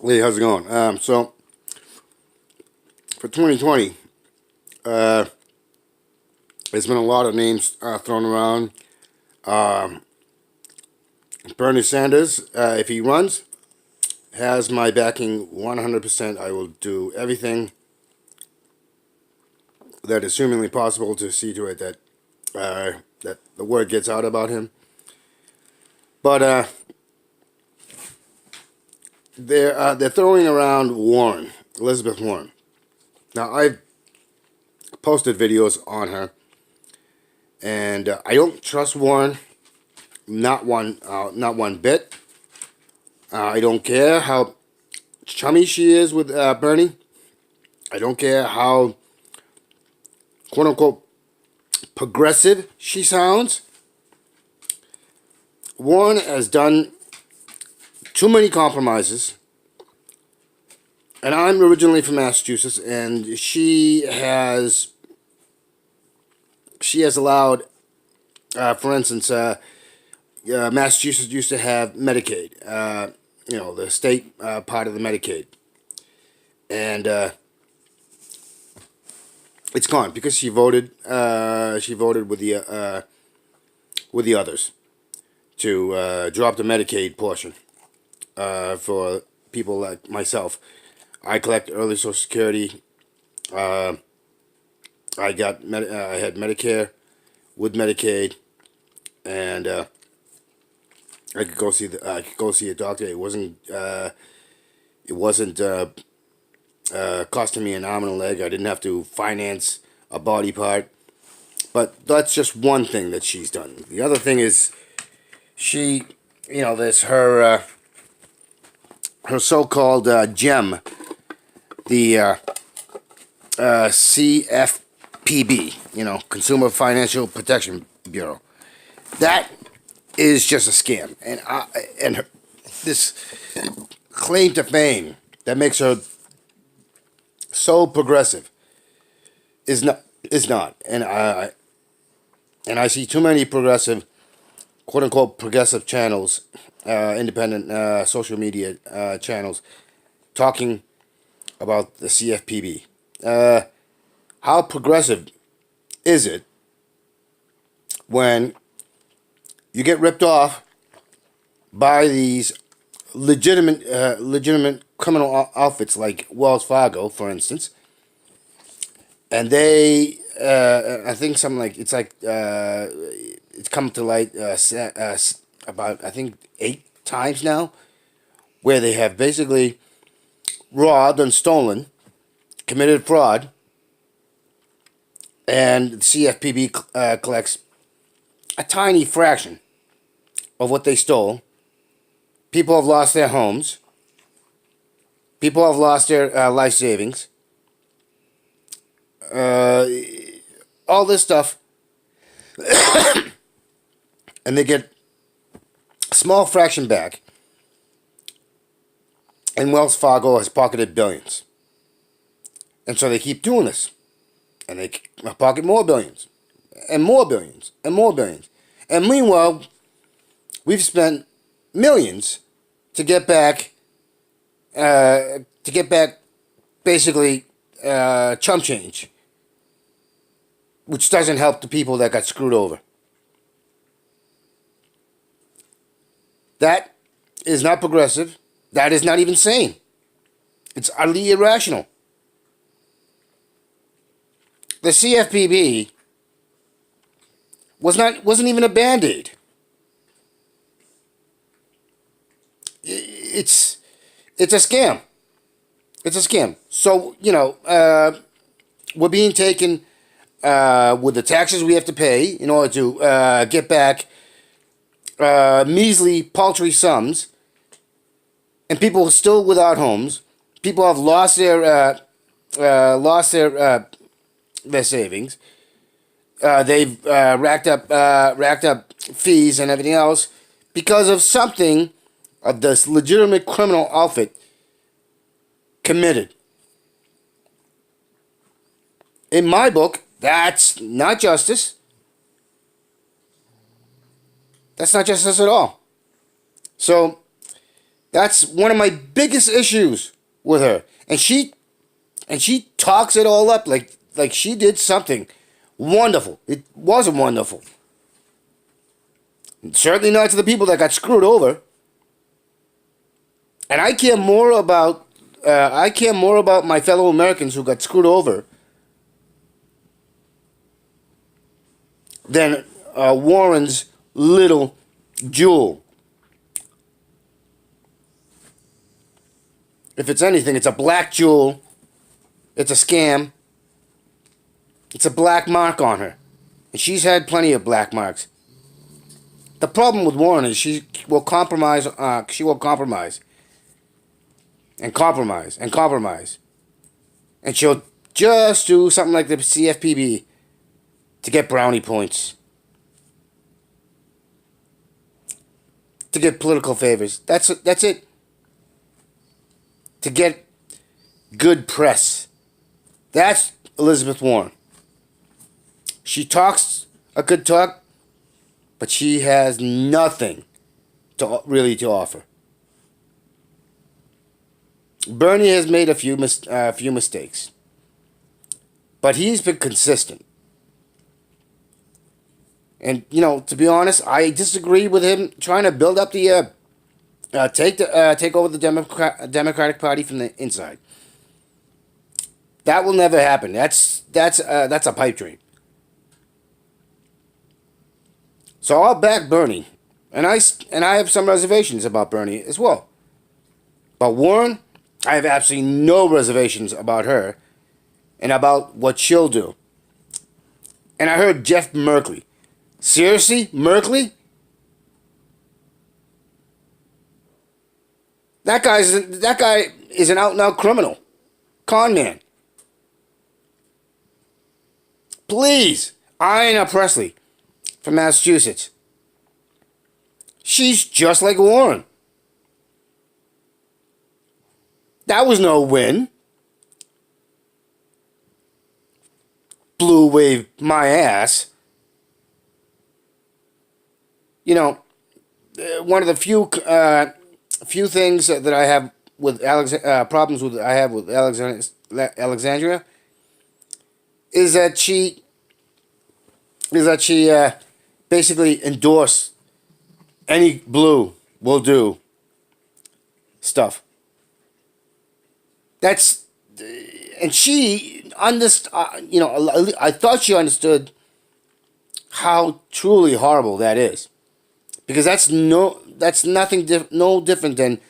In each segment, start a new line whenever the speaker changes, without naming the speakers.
Hey, how's it going? So for 2020, uh, there's been a lot of names thrown around. Um, Bernie Sanders, if he runs, has my backing 100%. I will do everything that is humanly possible to see to it that that the word gets out about him. But they're throwing around Warren, Elizabeth Warren. Now I've posted videos on her, and I don't trust Warren. Not one bit. I don't care how chummy she is with Bernie. I don't care how quote unquote progressive she sounds. Warren has done too many compromises, and I'm originally from Massachusetts, and she has allowed, for instance, Massachusetts used to have Medicaid, the state part of the Medicaid, and it's gone because she voted. She voted with the others to drop the Medicaid portion for people like myself. I collect early Social Security. I had Medicare with Medicaid, and I could go see a doctor. It wasn't costing me an arm and a leg. I didn't have to finance a body part. But that's just one thing that she's done. The other thing is there's her so-called gem, the CFPB, Consumer Financial Protection Bureau. That is just a scam, and this claim to fame that makes her so progressive is not, and I see too many progressive, quote unquote progressive channels, independent social media channels, talking about the CFPB. How progressive is it when you get ripped off by these legitimate criminal outfits like Wells Fargo, for instance, and they, I think something like it's come to light about I think 8 times now, where they have basically robbed and stolen, committed fraud, and the CFPB collects a tiny fraction of what they stole. People have lost their homes. People have lost their life savings. All this stuff. And they get a small fraction back. And Wells Fargo has pocketed billions. And so they keep doing this. And they pocket more billions. And more billions. And more billions. And meanwhile, we've spent millions to get back basically chump change, which doesn't help the people that got screwed over. That is not progressive. That is not even sane. It's utterly irrational. The CFPB wasn't even a Band-Aid. It's a scam. It's a scam. So, we're being taken with the taxes we have to pay in order to get back measly, paltry sums, and people are still without homes. People have lost their savings. They've racked up fees and everything else because of something of this legitimate criminal outfit committed. In my book, that's not justice. That's not justice at all. So That's one of my biggest issues with her. And she talks it all up like she did something wonderful. It wasn't wonderful. Certainly not to the people that got screwed over. And I care more about my fellow Americans who got screwed over than Warren's little jewel. If it's anything, it's a black jewel. It's a scam. It's a black mark on her. And she's had plenty of black marks. The problem with Warren is she will compromise. And compromise. And she'll just do something like the CFPB to get brownie points. To get political favors. That's it. To get good press. That's Elizabeth Warren. She talks a good talk, but she has nothing to offer. Bernie has made a few mistakes, but he's been consistent. And to be honest, I disagree with him trying to build up the take over the Democratic Party from the inside. That will never happen. That's a pipe dream. So I'll back Bernie, and I have some reservations about Bernie as well. But Warren, I have absolutely no reservations about her, and about what she'll do. And I heard Jeff Merkley. Seriously, Merkley? That guy is an out-and-out criminal. Con man. Please, Merkley Presley from Massachusetts. She's just like Warren. That was no win. Blue wave my ass. One of the few things that I have with problems with Alexandria is that she basically endorsed any blue will do stuff. And she understood. I thought she understood how truly horrible that is, because that's no different than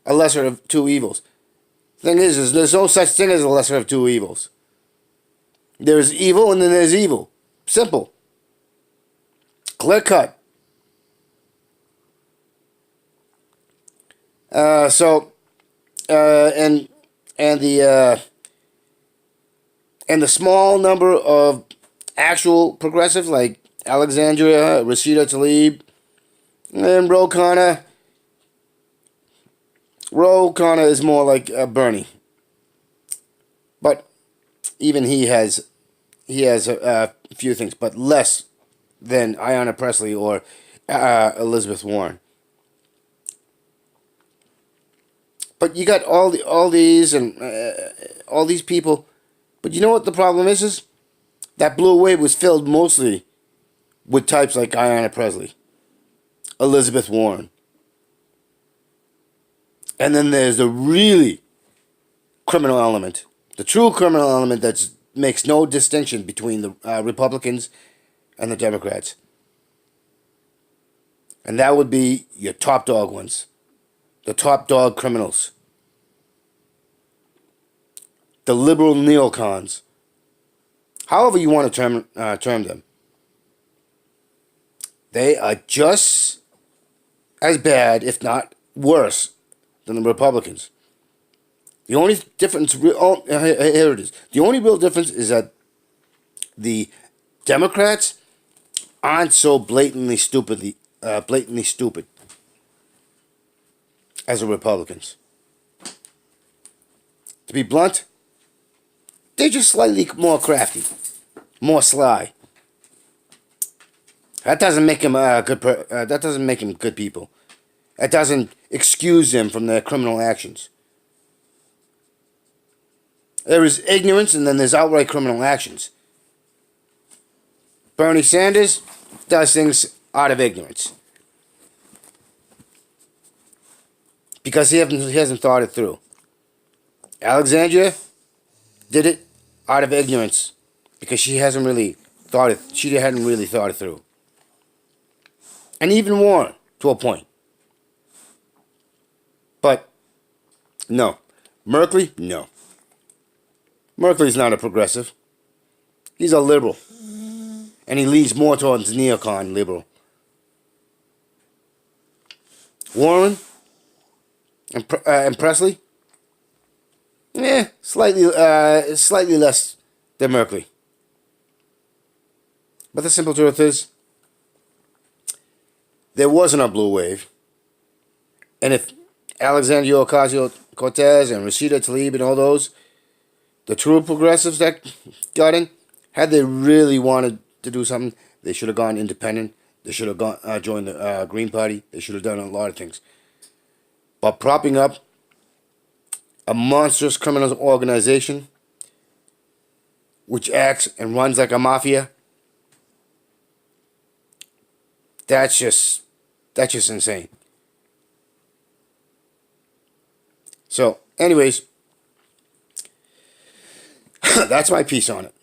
a lesser of two evils. Thing is there's no such thing as a lesser of two evils. There's evil and then there's evil. Simple. Clear cut. And the small number of actual progressives like Alexandria, Rashida Tlaib, and Ro Khanna. Ro Khanna is more like Bernie, but even he has a few things, but less than Ayanna Presley or Elizabeth Warren. But you got all these people. But you know what the problem is? That blue wave was filled mostly with types like Ayanna Presley, Elizabeth Warren. And then there's the really criminal element. The true criminal element that makes no distinction between the Republicans and the Democrats. And that would be your top dog ones. The top dog criminals. The liberal neocons. However you want to term them. They are just as bad, if not worse, than the Republicans. The only difference, here it is. The only real difference is that the Democrats aren't so blatantly stupid as the Republicans. To be blunt, they're just slightly more crafty, more sly. That doesn't make them good. That doesn't make them good people. That doesn't excuse them from their criminal actions. There is ignorance, and then there's outright criminal actions. Bernie Sanders does things out of ignorance. Because he hasn't thought it through. Alexandria did it out of ignorance. Because she hadn't really thought it through. And even Warren, to a point. But, no. Merkley? No. Merkley's not a progressive. He's a liberal. And he leans more towards neocon liberal. Warren and Presley? Slightly less than Merkley. But the simple truth is, there wasn't a blue wave. And if Alexandria Ocasio-Cortez and Rashida Tlaib and all those, the true progressives that got in, had they really wanted to do something, they should have gone independent. They should have joined the Green Party. They should have done a lot of things. But propping up a monstrous criminal organization which acts and runs like a mafia, that's just insane. So, anyways, that's my piece on it.